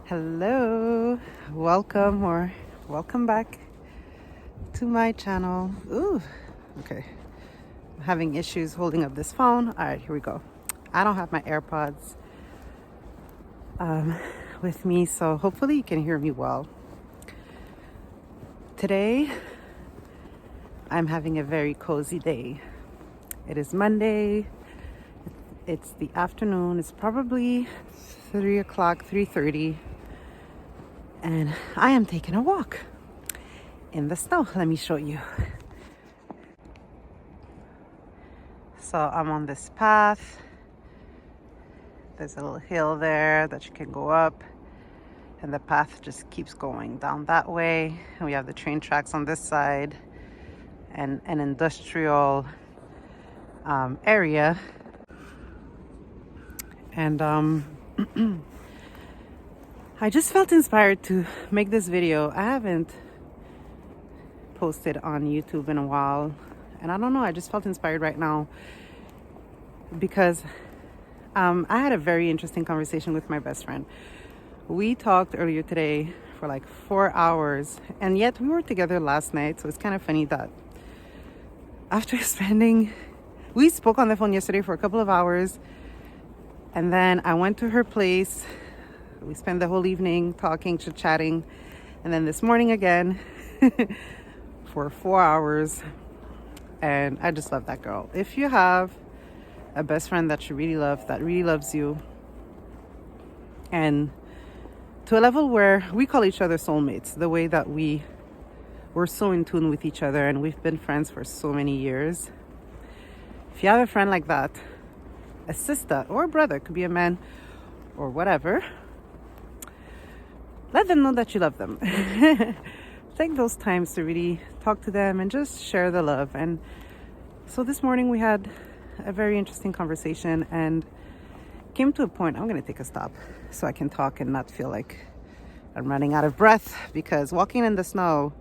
Hello, welcome back to my channel. Ooh, okay. I'm having issues holding up this phone. All right, here we go. I don't have my AirPods with me, so hopefully you can hear me well. Today, I'm having a very cozy day. It is Monday. It's the afternoon. It's probably 3 o'clock, 3:30. And I am taking a walk in the snow. Let me show you. So I'm on this path. There's a little hill there that you can go up, and the path just keeps going down that way. And we have the train tracks on this side and an industrial area. And I just felt inspired to make this video. I haven't posted on YouTube in a while, and I don't know, I just felt inspired right now because I had a very interesting conversation with my best friend. We talked earlier today for like 4 hours, and yet we were together last night, so it's kind of funny that after we spoke on the phone yesterday for a couple of hours, and then I went to her place. We spent the whole evening talking, chit-chatting, and then this morning again for 4 hours. And I just love that girl. If you have a best friend that you really love, that really loves you, and to a level where we call each other soulmates, the way that we're so in tune with each other, and we've been friends for so many years. If you have a friend like that, a sister or a brother, could be a man or whatever, let them know that you love them. Take those times to really talk to them and just share the love. And so this morning we had a very interesting conversation and came to a point. I'm going to take a stop so I can talk and not feel like I'm running out of breath, because walking in the snow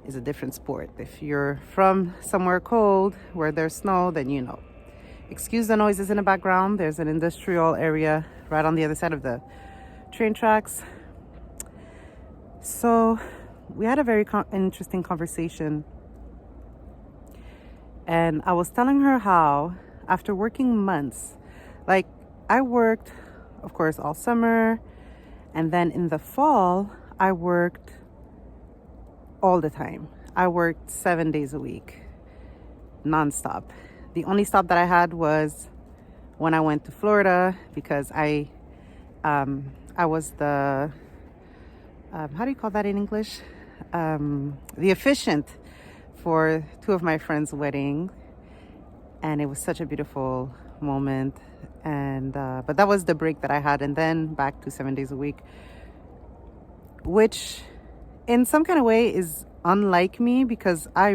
is a different sport. If you're from somewhere cold where there's snow, then you know. Excuse the noises in the background. There's an industrial area right on the other side of the train tracks. So we had a very interesting conversation, and I was telling her how after working months, like I worked, of course, all summer, and then in the fall, I worked all the time. I worked 7 days a week, nonstop. The only stop that I had was when I went to Florida, because I was the how do you call that in English? The officiant for two of my friends' wedding, and it was such a beautiful moment. And but that was the break that I had, and then back to 7 days a week, which in some kind of way is unlike me, because I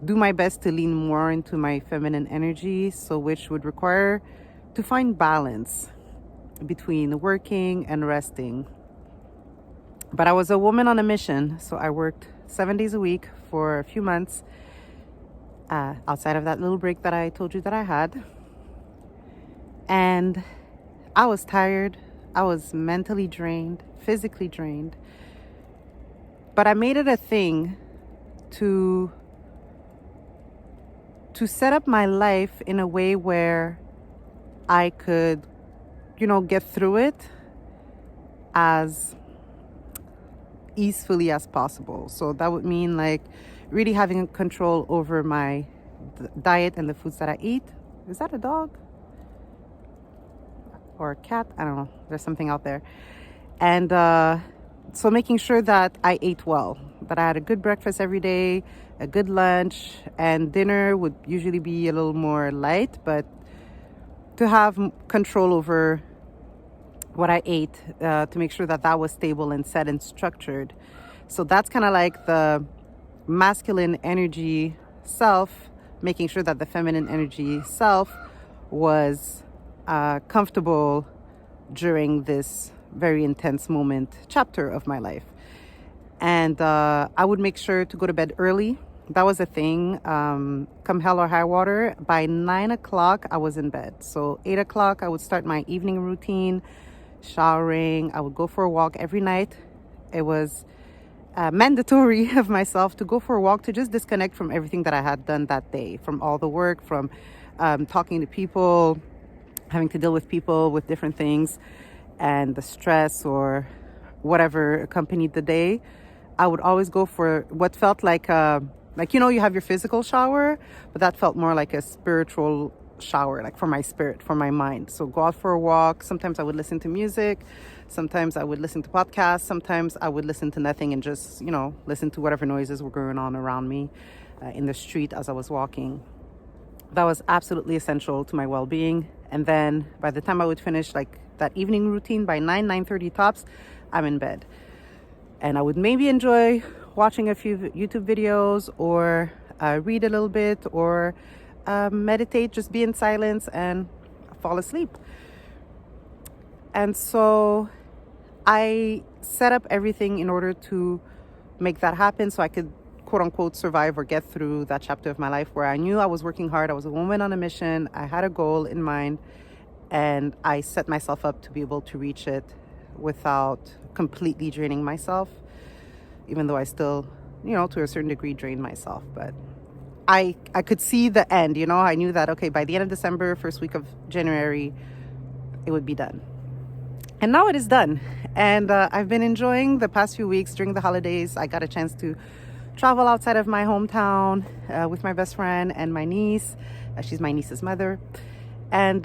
do my best to lean more into my feminine energy, so which would require to find balance between working and resting. But I was a woman on a mission, so I worked 7 days a week for a few months, outside of that little break that I told you that I had. And I was tired. I was mentally drained, physically drained. But I made it a thing to set up my life in a way where I could, get through it as easily as possible. So that would mean like really having control over my diet and the foods that I eat. Is that a dog or a cat? I don't know. There's something out there. And so making sure that I ate well, that I had a good breakfast every day, a good lunch, and dinner would usually be a little more light, but to have control over what I ate, to make sure that that was stable and set and structured. So that's kind of like the masculine energy self, making sure that the feminine energy self was comfortable during this very intense chapter of my life. And I would make sure to go to bed early. That was a thing. Come hell or high water, by 9 o'clock I was in bed. So 8 o'clock I would start my evening routine, showering. I would go for a walk every night. It was mandatory of myself to go for a walk to just disconnect from everything that I had done that day, from all the work, from talking to people, having to deal with people with different things, and the stress or whatever accompanied the day. I would always go for what felt like you have your physical shower, but that felt more like a spiritual shower, like for my spirit, for my mind. So go out for a walk. Sometimes I would listen to music. Sometimes I would listen to podcasts. Sometimes I would listen to nothing and just, listen to whatever noises were going on around me in the street as I was walking. That was absolutely essential to my well-being. And then by the time I would finish like that evening routine, by 9:30 tops, I'm in bed. And I would maybe enjoy watching a few YouTube videos or read a little bit or meditate, just be in silence and fall asleep. And so I set up everything in order to make that happen so I could quote unquote survive or get through that chapter of my life where I knew I was working hard. I was a woman on a mission. I had a goal in mind and I set myself up to be able to reach it without completely draining myself, even though I still, to a certain degree drained myself. But I could see the end, I knew that, okay, by the end of December, first week of January, it would be done. And now it is done. And I've been enjoying the past few weeks during the holidays. I got a chance to travel outside of my hometown with my best friend and my niece. She's my niece's mother. And,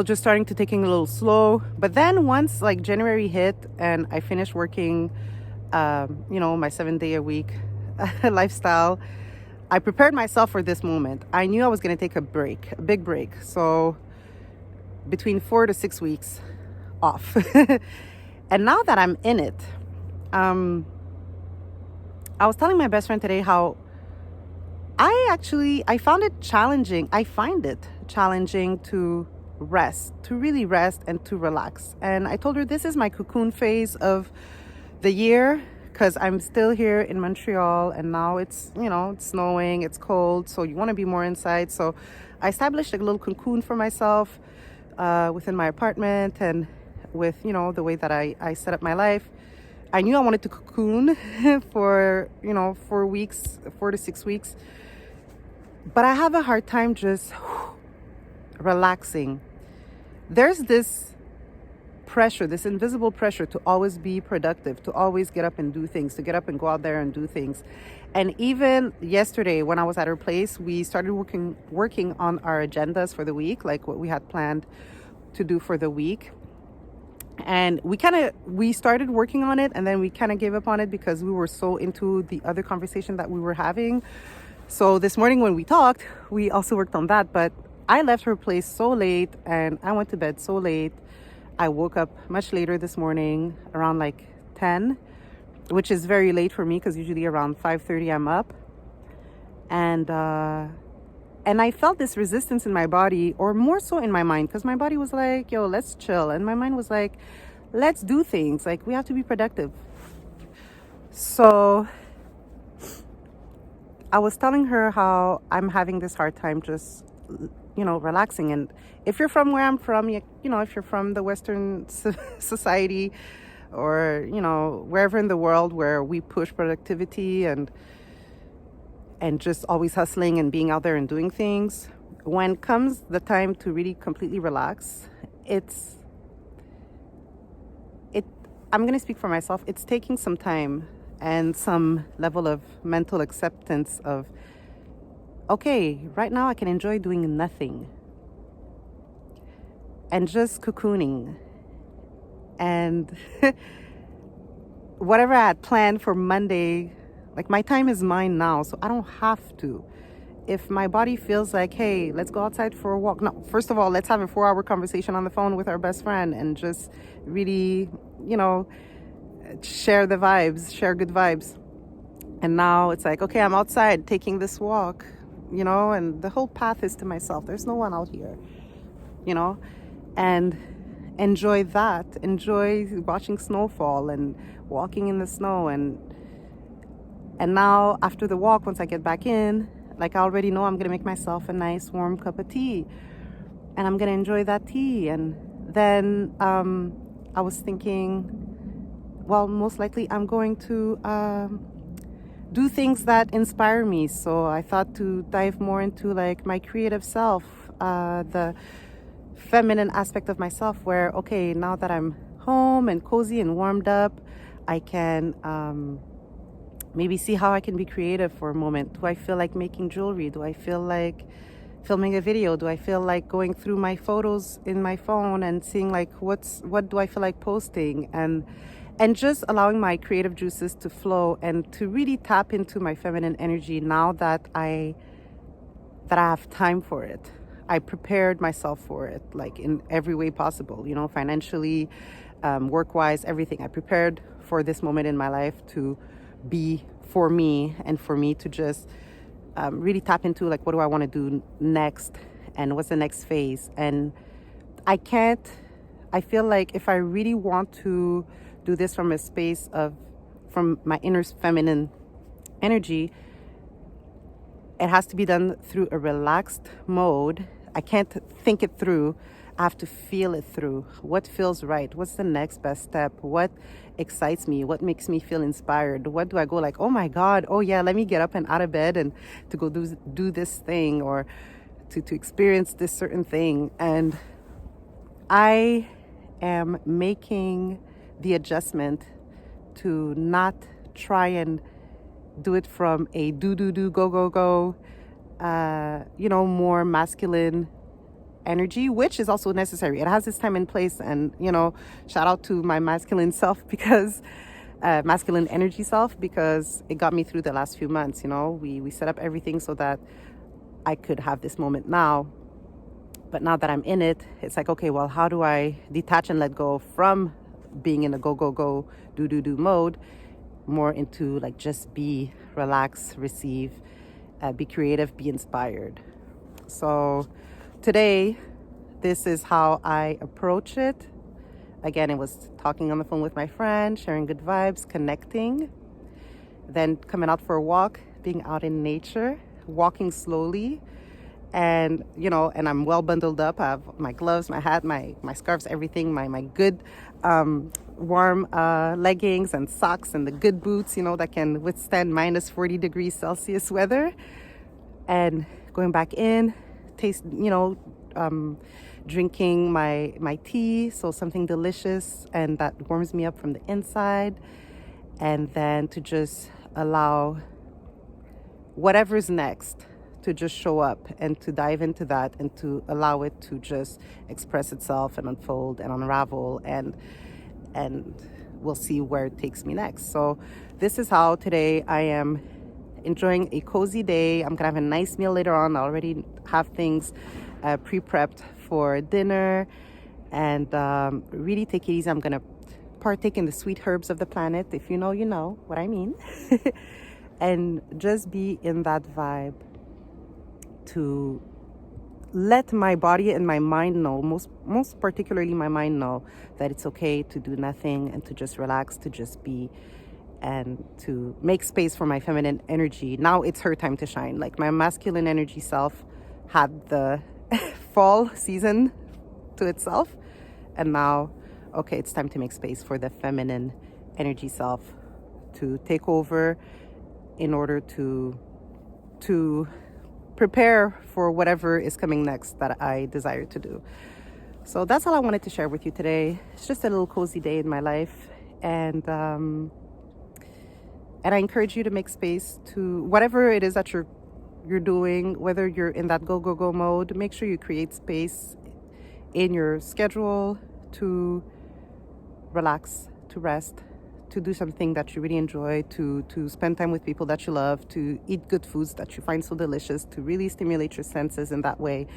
just starting to taking a little slow. But then once like January hit and I finished working, my 7-day-a-week lifestyle, I prepared myself for this moment. I knew I was going to take a big break. So between 4 to 6 weeks off. And now that I'm in it, I was telling my best friend today how I found it challenging. I find it challenging to really rest and to relax. And I told her this is my cocoon phase of the year because I'm still here in Montreal and now it's, it's snowing, it's cold. So you want to be more inside. So I established a little cocoon for myself within my apartment and with, the way that I set up my life. I knew I wanted to cocoon for, 4 to 6 weeks. But I have a hard time just relaxing. There's this pressure, this invisible pressure to always be productive, to always get up and do things, to get up and go out there and do things. And even yesterday when I was at her place, we started working on our agendas for the week, like what we had planned to do for the week. And we started working on it and then we kind of gave up on it because we were so into the other conversation that we were having. So this morning when we talked, we also worked on that, but I left her place so late and I went to bed so late. I woke up much later this morning, around like 10, which is very late for me because usually around 5:30 I'm up. And I felt this resistance in my body, or more so in my mind, because my body was like, yo, let's chill. And my mind was like, let's do things. Like, we have to be productive. So I was telling her how I'm having this hard time just, relaxing. And if you're from where I'm from, if you're from the Western society or, wherever in the world where we push productivity and just always hustling and being out there and doing things, when comes the time to really completely relax, I'm going to speak for myself. It's taking some time and some level of mental acceptance of, okay, right now I can enjoy doing nothing and just cocooning. And whatever I had planned for Monday, like my time is mine now, so I don't have to. If my body feels like, hey, let's go outside for a walk. No, first of all, let's have a 4-hour conversation on the phone with our best friend and just really, share the vibes, share good vibes. And now it's like, okay, I'm outside taking this walk, and the whole path is to myself. There's no one out here, and enjoy that. Enjoy watching snowfall and walking in the snow. And now after the walk, once I get back in, like I already know I'm going to make myself a nice warm cup of tea and I'm going to enjoy that tea. And then I was thinking, well, most likely I'm going to do things that inspire me. So I thought to dive more into like my creative self, the feminine aspect of myself, where, okay, now that I'm home and cozy and warmed up, I can maybe see how I can be creative for a moment. Do I feel like making jewelry? Do I feel like filming a video? Do I feel like going through my photos in my phone and seeing like what do I feel like posting, and just allowing my creative juices to flow and to really tap into my feminine energy now that I have time for it. I prepared myself for it, like in every way possible, financially, work-wise, everything. I prepared for this moment in my life to be for me, and for me to just really tap into like, what do I want to do next, and what's the next phase. And I feel like if I really want to do this from a space from my inner feminine energy, it has to be done through a relaxed mode. I can't think it through. I have to feel it through. What feels right? What's the next best step? What excites me? What makes me feel inspired? What do I go like, oh my God, oh yeah, let me get up and out of bed and to go do this thing, or to experience this certain thing. And I am making the adjustment to not try and do it from a do, go, more masculine energy, which is also necessary. It has its time and place. And, shout out to my masculine self, because masculine energy self, because it got me through the last few months. We set up everything so that I could have this moment now. But now that I'm in it, it's like, okay, well, how do I detach and let go from being in a go, do mode, more into like just be, relax, receive, be creative, be inspired. So today, this is how I approach it. Again, it was talking on the phone with my friend, sharing good vibes, connecting, then coming out for a walk, being out in nature, walking slowly. And, and I'm well bundled up. I have my gloves, my hat, my scarves, everything, my good warm leggings and socks, and the good boots, that can withstand minus 40 degrees Celsius weather. And going back in, drinking my tea, so something delicious and that warms me up from the inside. And then to just allow whatever's next to just show up, and to dive into that, and to allow it to just express itself and unfold and unravel, and we'll see where it takes me next. So this is how today I am enjoying a cozy day. I'm gonna have a nice meal later on. I already have things pre-prepped for dinner, and really take it easy. I'm gonna partake in the sweet herbs of the planet. If you know, you know what I mean. And just be in that vibe, to let my body and my mind know, most particularly my mind know, that it's okay to do nothing, and to just relax, to just be, and to make space for my feminine energy. Now it's her time to shine. Like, my masculine energy self had the fall season to itself, and now, okay, it's time to make space for the feminine energy self to take over, in order to prepare for whatever is coming next that I desire to do. So that's all I wanted to share with you today. It's just a little cozy day in my life, and I encourage you to make space to whatever it is that you're doing, whether you're in that go mode. Make sure you create space in your schedule to relax, to rest, to do something that you really enjoy, to spend time with people that you love, to eat good foods that you find so delicious, to really stimulate your senses in that way,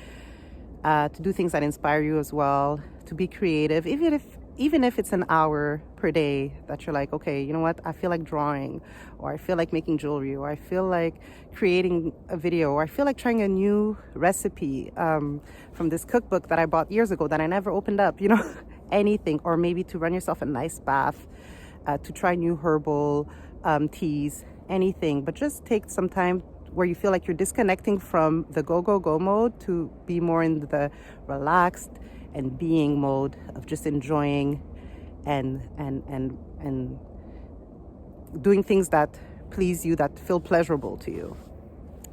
to do things that inspire you as well, to be creative, even if it's an hour per day that you're like, okay, you know what, I feel like drawing, or I feel like making jewelry, or I feel like creating a video, or I feel like trying a new recipe from this cookbook that I bought years ago that I never opened up, anything. Or maybe to run yourself a nice bath, to try new herbal teas, anything. But just take some time where you feel like you're disconnecting from the go mode, to be more in the relaxed and being mode of just enjoying and doing things that please you, that feel pleasurable to you.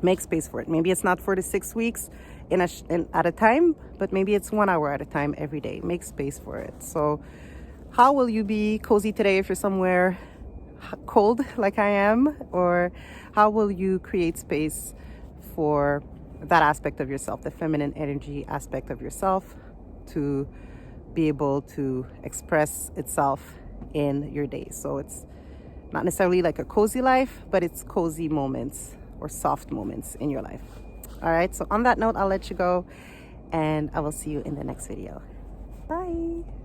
Make space for it. Maybe it's not 4 to 6 weeks at a time, but maybe it's 1 hour at a time every day. Make space for it. So how will you be cozy today if you're somewhere cold like I am? Or how will you create space for that aspect of yourself, the feminine energy aspect of yourself, to be able to express itself in your day? So it's not necessarily like a cozy life, but it's cozy moments or soft moments in your life. All right, so on that note, I'll let you go, and I will see you in the next video. Bye.